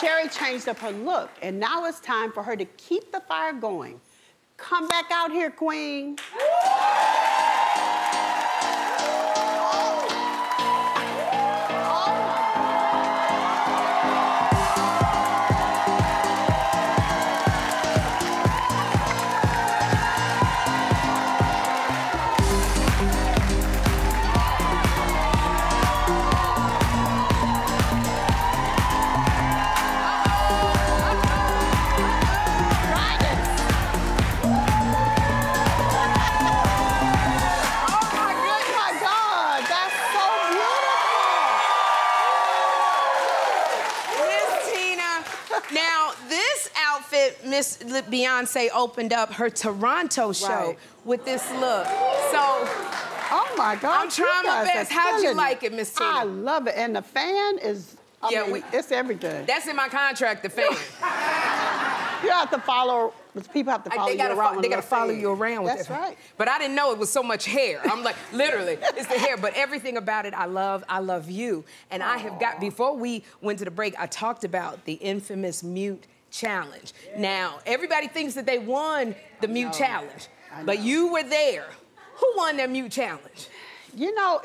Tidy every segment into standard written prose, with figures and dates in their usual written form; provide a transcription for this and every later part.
Sherri changed up her look, and now it's time for her to keep the fire going. Come back out here, queen. Miss Beyonce opened up her Toronto show with this look. So, oh my God, I'm trying my best. How'd you like it, Miss Tina? I love it, and the fan is, I mean, it's everything. That's in my contract, the fan. You have to follow, people have to follow you around. They gotta follow you around with that. That's right. But I didn't know it was so much hair. I'm like, literally, it's the hair. But everything about it, I love you. And I have got, before we went to the break, I talked about the infamous mute challenge. Now, everybody thinks that they won the mute challenge, but you were there. Who won that mute challenge? You know,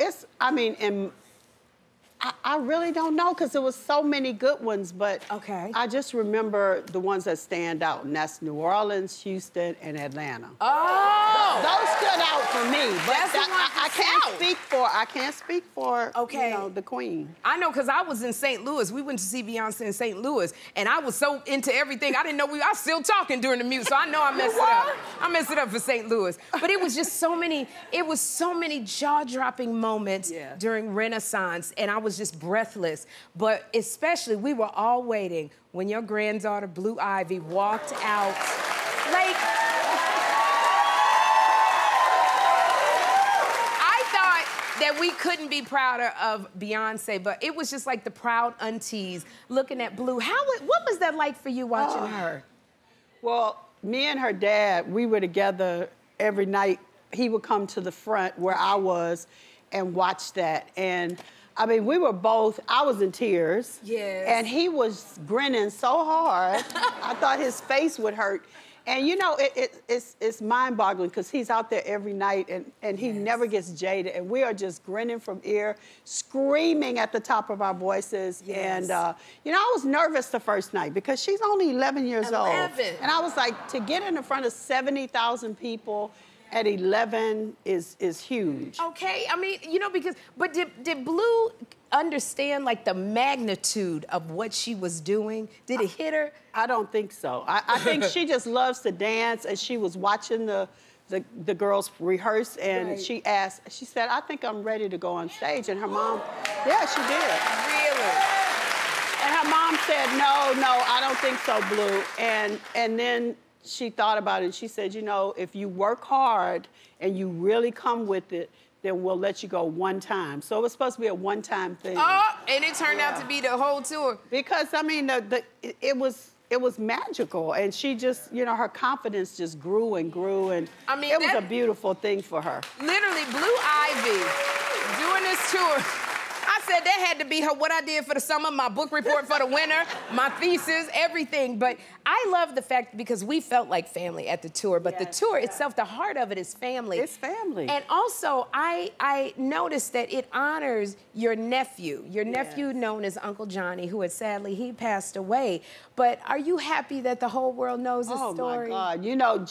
I really don't know, because there was so many good ones, but I just remember the ones that stand out, and that's New Orleans, Houston, and Atlanta. Oh! Those stood out for me, but I can't speak for you know, the queen. I know, because I was in St. Louis. We went to see Beyonce in St. Louis, and I was so into everything, I didn't know I was still talking during the mute, so I know I messed it up. I messed it up for St. Louis. But it was just so many jaw-dropping moments during Renaissance, and I was just breathless. But especially, we were all waiting when your granddaughter, Blue Ivy, walked out. Like, I thought that we couldn't be prouder of Beyonce, but it was just like the proud aunties looking at Blue. What was that like for you watching her? Well, me and her dad, we were together every night. He would come to the front where I was and watch that. And I mean, we were both, I was in tears. Yes. And he was grinning so hard, I thought his face would hurt. And you know, it's mind-boggling, because he's out there every night, and he never gets jaded. And we are just grinning from ear, screaming at the top of our voices. And, you know, I was nervous the first night, because she's only 11 years old. And I was like, to get in front of 70,000 people at 11 is huge. Okay, I mean, you know, but did Blue understand, like, the magnitude of what she was doing? Did it hit her? I don't think so. I think she just loves to dance, and she was watching the girls rehearse, and she said, I think I'm ready to go on stage. And her mom, she did. Really? And her mom said, no, I don't think so, Blue. And then she thought about it, and she said, you know, if you work hard and you really come with it, then we'll let you go one time. So it was supposed to be a one-time thing. Oh, and it turned out to be the whole tour. Because, I mean, it was magical, and she just, you know, her confidence just grew and grew, and I mean, it was a beautiful thing for her. Literally, Blue Ivy doing this tour. I said that had to be what I did for the summer, my book report for the winter, my thesis, everything. But I love the fact, because we felt like family at the tour, but the tour itself, the heart of it is family. It's family. And also, I noticed that it honors your nephew known as Uncle Johnny, who had sadly, he passed away. But are you happy that the whole world knows his story? Oh, my God. You know,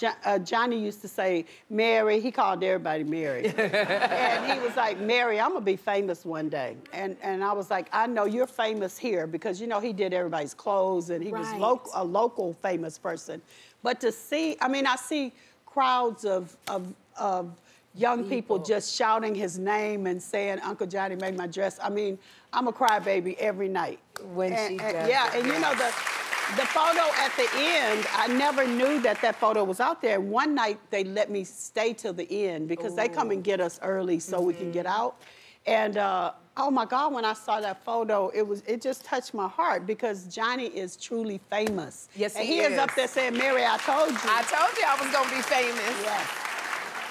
Johnny used to say, Mary, he called everybody Mary. And he was like, Mary, I'm going to be famous one day. And I was like, I know you're famous here, because, you know, he did everybody's clothes, and he was a local famous person. But to see, I mean, I see crowds of young people just shouting his name and saying, Uncle Johnny made my dress. I mean, I'm a crybaby every night. When she does. Yeah, and you know, the photo at the end, I never knew that photo was out there. One night, they let me stay till the end, because they come and get us early so we can get out. And Oh my God, when I saw that photo, it just touched my heart because Johnny is truly famous. Yes, and he is up there saying, Mary, I told you. I told you I was gonna be famous. Yes.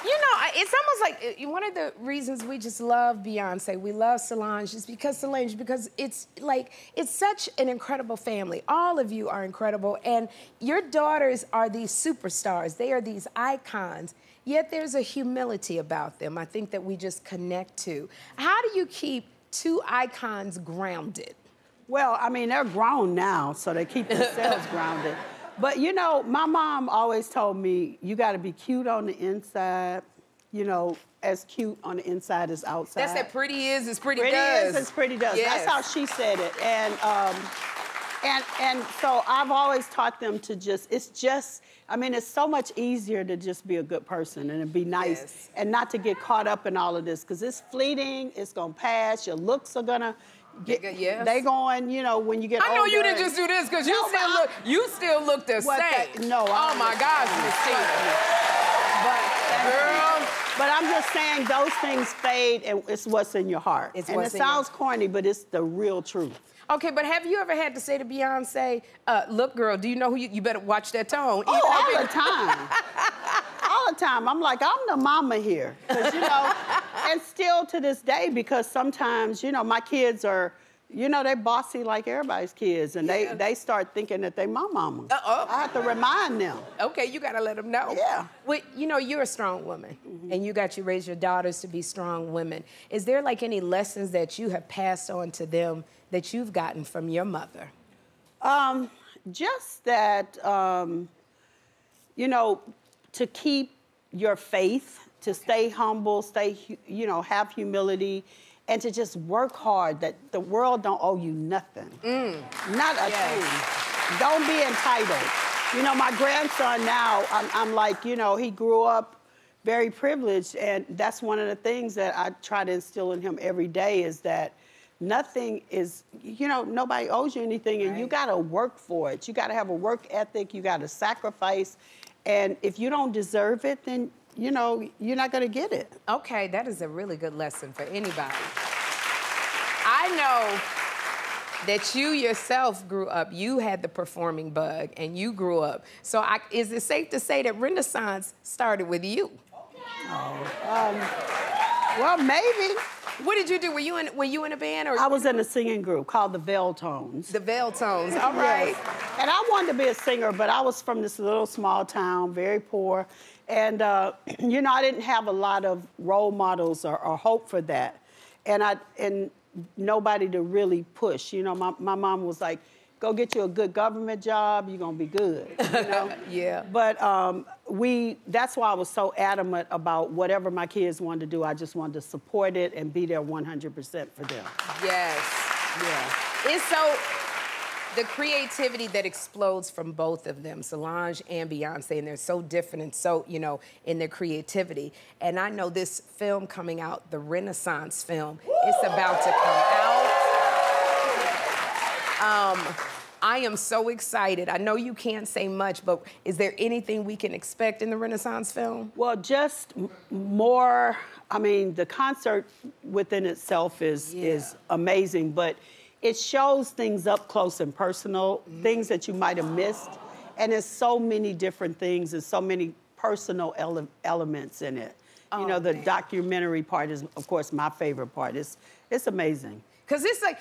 You know, it's almost like one of the reasons we just love Beyonce, we love Solange, is because it's such an incredible family. All of you are incredible, and your daughters are these superstars. They are these icons, yet there's a humility about them I think that we just connect to. How do you keep two icons grounded? Well, I mean, they're grown now, so they keep themselves grounded. But, you know, my mom always told me, you got to be cute on the inside, you know, as cute on the inside as outside. That's that pretty is as pretty does. Pretty is as pretty does. Yes. That's how she said it. And so I've always taught them to I mean, it's so much easier to just be a good person and to be nice and not to get caught up in all of this because it's fleeting, it's going to pass, your looks are going to they going, you know, when you get older. I know you didn't just do this because you still look the same. Oh my gosh, Miss Tina. But I'm just saying those things fade and it's what's in your heart. It sounds corny, but it's the real truth. Okay, but have you ever had to say to Beyonce, look, girl, do you know who you better watch that tone? Oh, all the time. All the time. I'm like, I'm the mama here. 'Cause, you know, and still to this day, because sometimes, you know, my kids are, you know, they bossy like everybody's kids, and they start thinking that they my mama. I have to remind them. Okay, you gotta let them know. Yeah. Well, you know, you're a strong woman, and you raised your daughters to be strong women. Is there like any lessons that you have passed on to them that you've gotten from your mother? Just that, you know, to keep your faith, to stay humble, you know, have humility, and to just work hard, that the world don't owe you nothing. Not a thing. Don't be entitled. You know, my grandson now, I'm like, you know, he grew up very privileged, and that's one of the things that I try to instill in him every day is that nothing is, you know, nobody owes you anything, and you gotta work for it. You gotta have a work ethic, you gotta sacrifice, and if you don't deserve it, then, you know, you're not gonna get it. Okay, that is a really good lesson for anybody. I know that you yourself grew up, you had the performing bug, and you grew up. So is it safe to say that Renaissance started with you? Well, maybe. What did you do? Were you in a band? Or? I was in a singing group called the Veil Tones. The Veil Tones, all right. Yes. And I wanted to be a singer, but I was from this little small town, very poor. And, you know, I didn't have a lot of role models or hope for that. And nobody to really push. You know, my mom was like, go get you a good government job, you're gonna be good, you know? Yeah. But that's why I was so adamant about whatever my kids wanted to do, I just wanted to support it and be there 100% for them. Yes. Yeah. It's so, the creativity that explodes from both of them, Solange and Beyonce, and they're so different and so, you know, in their creativity. And I know this film coming out, the Renaissance film, it's about to come out. I am so excited. I know you can't say much, but is there anything we can expect in the Renaissance film? Well, just more, I mean, the concert within itself is amazing, but it shows things up close and personal, things that you might have missed. And there's so many different things and so many personal elements in it. You know, the documentary part is, of course, my favorite part. It's amazing. Because it's like,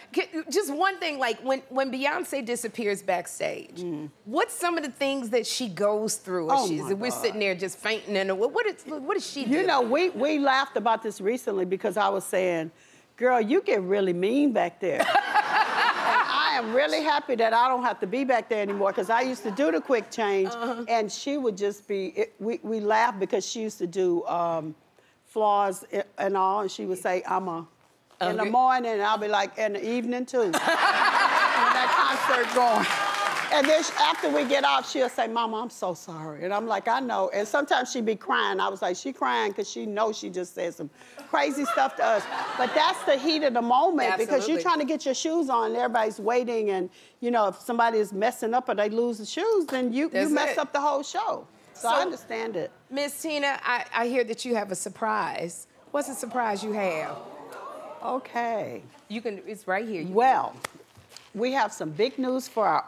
just one thing, like when Beyonce disappears backstage, what's some of the things that she goes through? We're sitting there just fainting, and what does she do? You know, we laughed about this recently because I was saying, girl, you get really mean back there. And I am really happy that I don't have to be back there anymore because I used to do the quick change, and she would just be, we laughed because she used to do flaws and all, and she would say, in the morning, and I'll be like, in the evening too. When that concert going. And then after we get off, she'll say, Mama, I'm so sorry. And I'm like, I know. And sometimes she'd be crying. I was like, she crying because she knows she just said some crazy stuff to us. But that's the heat of the moment because you're trying to get your shoes on and everybody's waiting. And, you know, if somebody is messing up or they lose the shoes, then you mess up the whole show. So I understand it. Miss Tina, I hear that you have a surprise. What's the surprise you have? Okay. You can, it's right here. Well, we have some big news for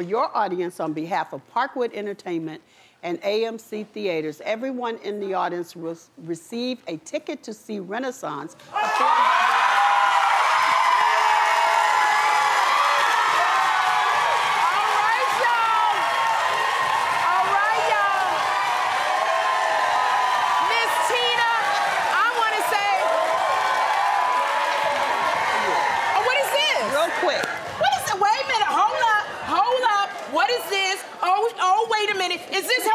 your audience on behalf of Parkwood Entertainment and AMC Theaters. Everyone in the audience will receive a ticket to see Renaissance. What is this? Oh, wait a minute. Is this her